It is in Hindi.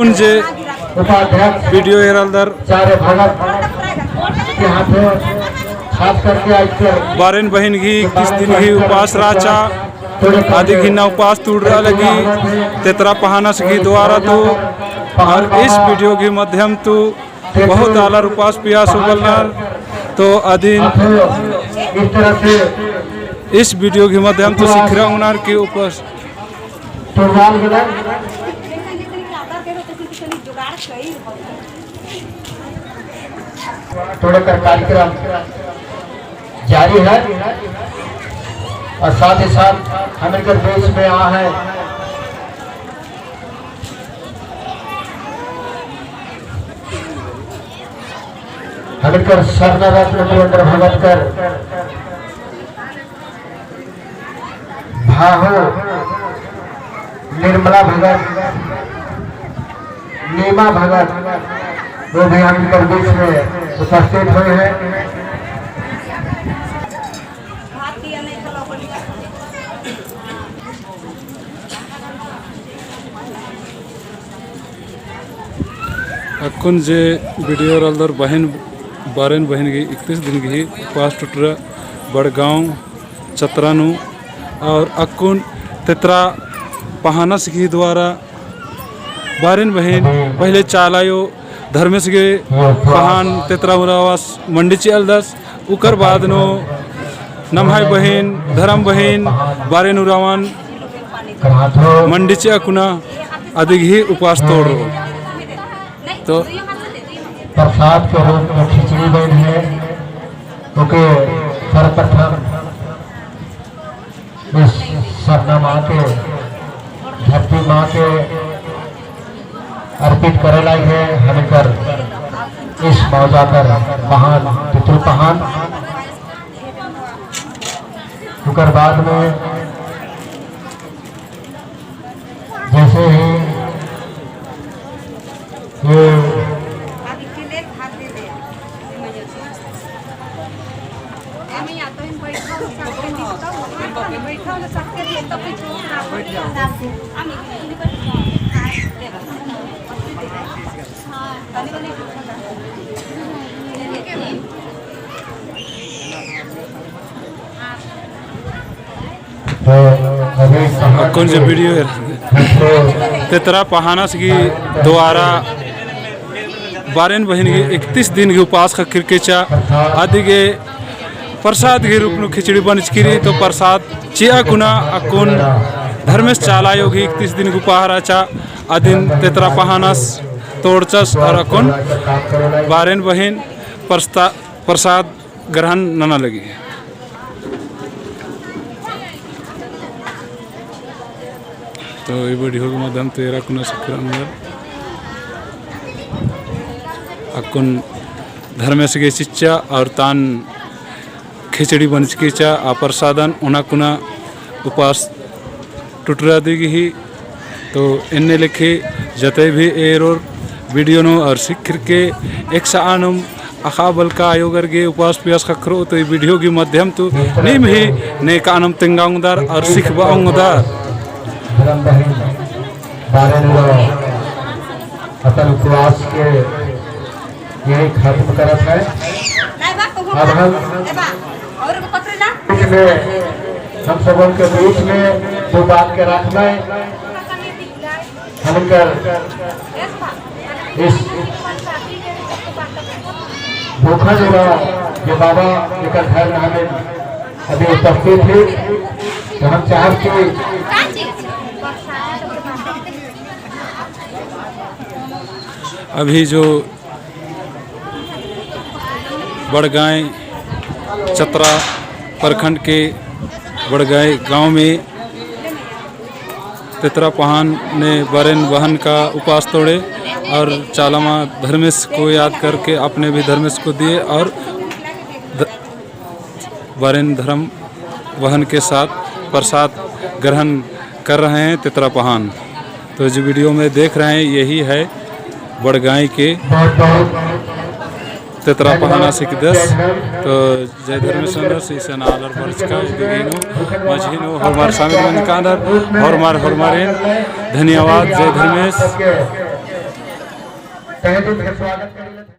अकुंज वीडियो एरलदर बारेन बहन घी किस दिन घी उपास राचा आदि घिना उपास तुड़ा लगी तेतरा पहाना से घी द्वारा तो और इस वीडियो के माध्यम तो बहुत आलर उपास पियास उगलनार तो अधीन इस वीडियो के माध्यम तो सीख रहा हूँ कि उपास थोड़ा कर कार्यक्रम जारी है और साथ ही साथ अमेरिकन देश में आ है अमेरिकन शरण रत्न वीरेंद्र भगतकर भाहो निर्मला भगत नीमा भगत वो भी अमेरिकन देश में उपस्थित हुए हैं। अकुन जे वीडियो रलदर बहन बारेन बहन की 31 दिन की उपास टुटरा बड़गांव चतरानु और अकुन तेतरा पहानस की द्वारा बारेन बहन पहले चालायो धर्मेश के पहान तेतरा उरावास मंडी चलदस उकर बाद नो नमहाय बहन धर्म बहन बारेन उरावान मंडी चे अकुना अधिक ही उपास तोड़ रो तो प्रसाद के रूप में खिचड़ी बनी है क्योंकि सर्वप्रथम इस सरना माँ के धरती माँ के अर्पित करे लाई है हमें कर इस मौजा पर महान पितृ पहान उकर बाद में जैसे ही ये कौन सा वीडियो है तेतरा पहानस की द्वारा बारेन बहन की 31 दिन की उपास का क्रिकेचा आदि के प्रसाद के रूप में खिचड़ी बनचकिरी तो प्रसाद चिया कुना अकुन धर्मेश चालायो की 31 दिन की उपहाराचा आदिन तेतरा पहानस तोड़चस और अकुन बारेन बहन प्रसाद ग्रहण नना लगी। तो ये वीडियो के माध्यम तेरा कुना अंदर अकुन धर्मेश के चिच्चा और तान खिचड़ी बनचकीचा आ प्रसादन उना कुना उपास टुटरा देगी ही तो इन्ने लिखे जते भी एरोर वीडियो नो और सीख के एक सानम अखाबल का आयोगर के उपास पियास खखरो तो ये वीडियो के माध्यम तो निम ही ने कानम तिंगाउंदार और सीख बाउंदार धर्म बहन बारह अपन उपवास के यही खत्म करत है। अब हम सब के बीच में दो बात के रखना है हम कर इस भूखा जो बाबा लेकर घर में हमें अभी उपस्थित थे तो हम चाहते अभी जो बड़गांव चतरा प्रखंड के बड़गांव गांव में तेतरा पहान ने बारेन बहन का उपास तोड़े और चालामा धर्मेश को याद करके अपने भी धर्मेश को दिए और बारेन धर्म बहन के साथ प्रसाद ग्रहण कर रहे हैं तेतरा पहान। तो जो वीडियो में देख रहे हैं यही है बड़गांव के तेतरा पहाना सिकदस तो जय धर्मेश्वर से नालर वर्ष का दिगिनो मझिनो हमार शामिल मन कांदर हरमार धन्यवाद जय धर्मेश। तहे दिल से स्वागत करें।